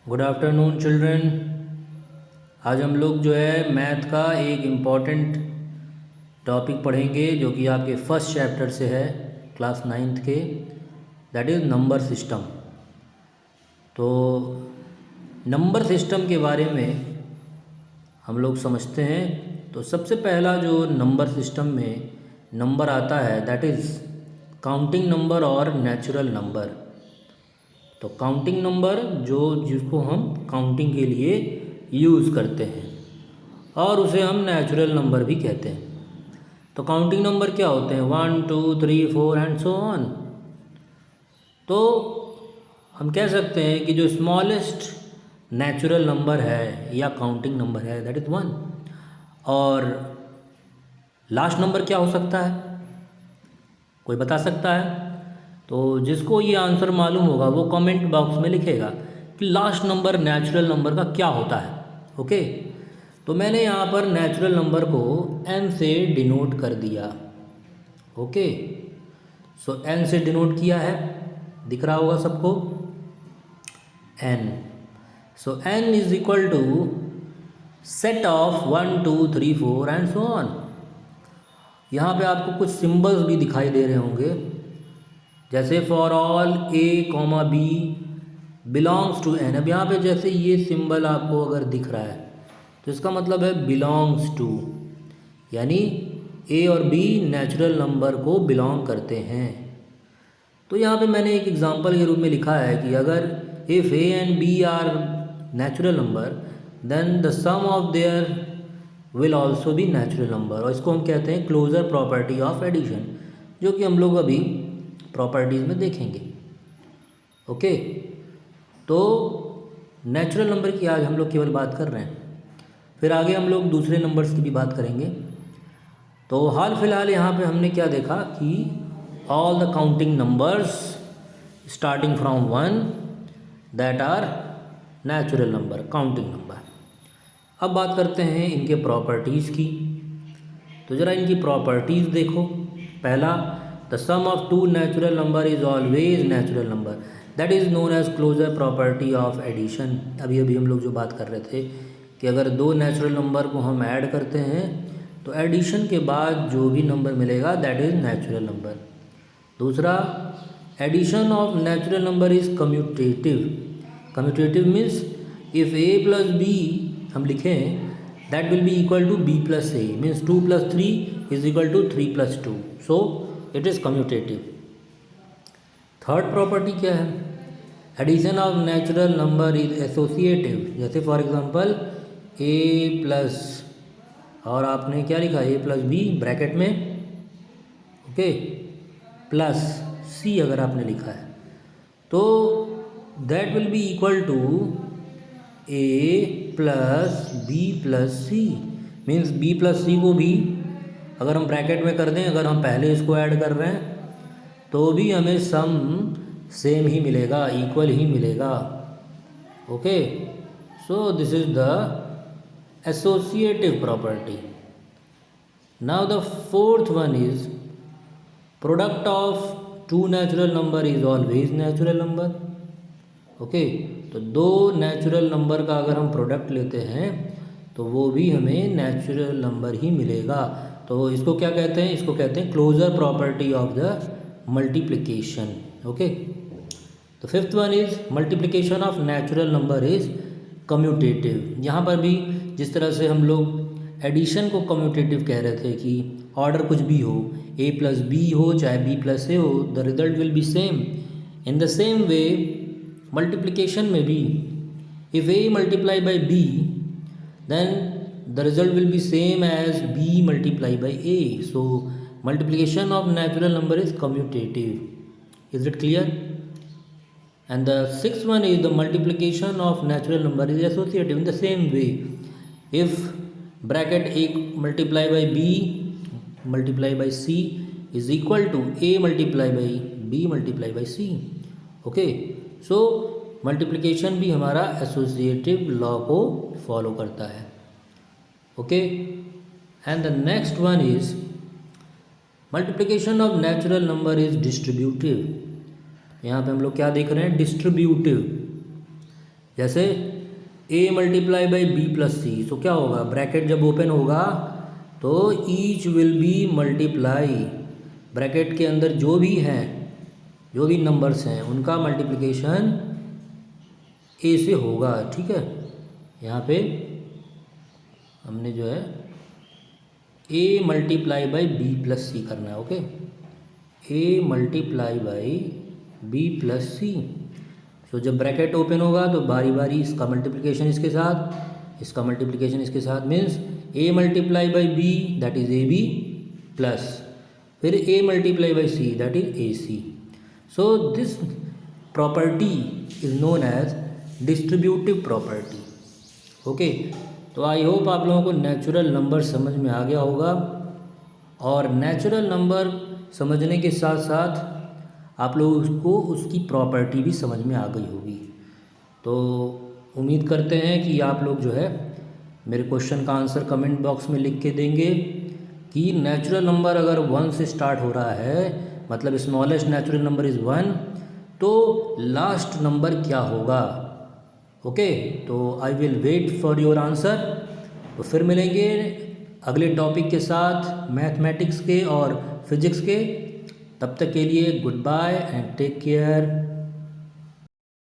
Good afternoon children. आज हम लोग जो है मैथ का एक इम्पॉर्टेंट टॉपिक पढ़ेंगे जो कि आपके फर्स्ट चैप्टर से है क्लास 9th के, दैट इज़ नंबर सिस्टम। तो नंबर सिस्टम के बारे में हम लोग समझते हैं। तो सबसे पहला जो नंबर सिस्टम में नंबर आता है दैट इज़ काउंटिंग नंबर और नेचुरल नंबर। तो काउंटिंग नंबर जिसको हम काउंटिंग के लिए यूज़ करते हैं और उसे हम नेचुरल नंबर भी कहते हैं। तो काउंटिंग नंबर क्या होते हैं? 1 2 3 4 एंड सो ऑन। तो हम कह सकते हैं कि जो स्मॉलेस्ट नेचुरल नंबर है या काउंटिंग नंबर है दैट इज़ 1। और लास्ट नंबर क्या हो सकता है? कोई बता सकता है? तो जिसको ये आंसर मालूम होगा वो कमेंट बॉक्स में लिखेगा कि लास्ट नंबर नेचुरल नंबर का क्या होता है। ओके, तो मैंने यहाँ पर नेचुरल नंबर को n से डिनोट कर दिया। ओके, सो n से डिनोट किया है, दिख रहा होगा सबको n। So n is equal to set of 1 2 3 4 and so on. यहाँ पे आपको कुछ सिंबल्स भी दिखाई दे रहे होंगे, जैसे for all a comma B belongs to n। अब यहाँ पे जैसे ये सिंबल आपको अगर दिख रहा है तो इसका मतलब है बिलोंग्स टू, यानी a और b नेचुरल नंबर को बिलोंग करते हैं। तो यहाँ पे मैंने एक एग्जांपल के रूप में लिखा है कि अगर if a and b are natural number then the sum of their will also be natural number. और इसको हम कहते हैं क्लोजर प्रॉपर्टी ऑफ एडिशन, जो कि हम लोग अभी प्रॉपर्टीज़ में देखेंगे। ओके, तो नेचुरल नंबर की आज हम लोग केवल बात कर रहे हैं, फिर आगे हम लोग दूसरे नंबर्स की भी बात करेंगे। तो हाल फिलहाल यहाँ पे हमने क्या देखा कि all the counting numbers starting from 1 that are natural number, counting number. अब बात करते हैं इनके प्रॉपर्टीज़ की। तो ज़रा इनकी प्रॉपर्टीज़ देखो। पहला, the sum of two natural number is always natural number, that is known as closure property of addition. अभी हम लोग जो बात कर रहे थे कि अगर दो नेचुरल नंबर को हम ऐड करते हैं तो एडिशन के बाद जो भी नंबर मिलेगा दैट इज़ नेचुरल नंबर। दूसरा, addition of natural number is commutative. Commutative means if a plus B हम लिखें that will be equal to b plus a, means 2 plus 3 is equal to 3 plus 2, so it is commutative. Third property क्या है? Addition of natural number is associative. जैसे for example a plus और आपने क्या लिखा a plus B bracket में, okay, plus c अगर आपने लिखा है तो that will be equal to a plus b plus c, means b plus c को भी अगर हम ब्रैकेट में कर दें, अगर हम पहले इसको ऐड कर रहे हैं तो भी हमें सम सेम ही मिलेगा, इक्वल ही मिलेगा। Okay, so this is the associative property. Now the fourth one is product of two natural number is always natural number. Okay, तो दो नेचुरल नंबर का अगर हम प्रोडक्ट लेते हैं तो वो भी हमें नेचुरल नंबर ही मिलेगा। तो इसको क्या कहते हैं? इसको कहते हैं closure property of the multiplication. Okay, तो fifth one is multiplication of natural number is commutative. यहाँ पर भी जिस तरह से हम लोग एडिशन को कम्यूटेटिव कह रहे थे कि ऑर्डर कुछ भी हो, a प्लस बी हो चाहे b प्लस a हो, the result will be same. In the same way multiplication में भी if a multiply by b then the result will be same as b multiply by a. So multiplication of natural number is commutative. Is it clear? And the sixth one is the multiplication of natural number is associative. In the same way, if bracket a multiply by b multiply by c is equal to a multiply by b multiply by c. Okay, so multiplication भी हमारा associative law को follow करता है। Okay, and the next one is multiplication of natural number is distributive. यहाँ पे हम लोग क्या देख रहे हैं? डिस्ट्रीब्यूटिव। जैसे a multiply by B plus C, तो क्या होगा, ब्रैकेट जब ओपन होगा तो each will be multiply, bracket के अंदर जो भी हैं, जो भी नंबर्स हैं उनका मल्टीप्लिकेशन ए से होगा। ठीक है, यहाँ पे हमने जो है A multiply by B plus C करना है। Okay, A multiply by B plus C. तो जब ब्रैकेट ओपन होगा तो बारी बारी इसका मल्टीप्लिकेशन इसके साथ, इसका मल्टीप्लिकेशन इसके साथ, means A multiply by B that is A B plus फिर A multiply by C that is A C. So this property is known as distributive property. Okay, तो आई होप आप लोगों को नेचुरल नंबर समझ में आ गया होगा, और नेचुरल नंबर समझने के साथ साथ आप लोगों को उसकी प्रॉपर्टी भी समझ में आ गई होगी। तो उम्मीद करते हैं कि आप लोग जो है मेरे क्वेश्चन का आंसर कमेंट बॉक्स में लिख के देंगे कि नेचुरल नंबर अगर 1 से स्टार्ट हो रहा है, मतलब स्मॉलेस्ट नेचुरल नंबर इज़ 1, तो लास्ट नंबर क्या होगा। ओके, तो I will wait for your answer. तो फिर मिलेंगे अगले टॉपिक के साथ, मैथमेटिक्स के और फिजिक्स के। तब तक के लिए good bye and take care.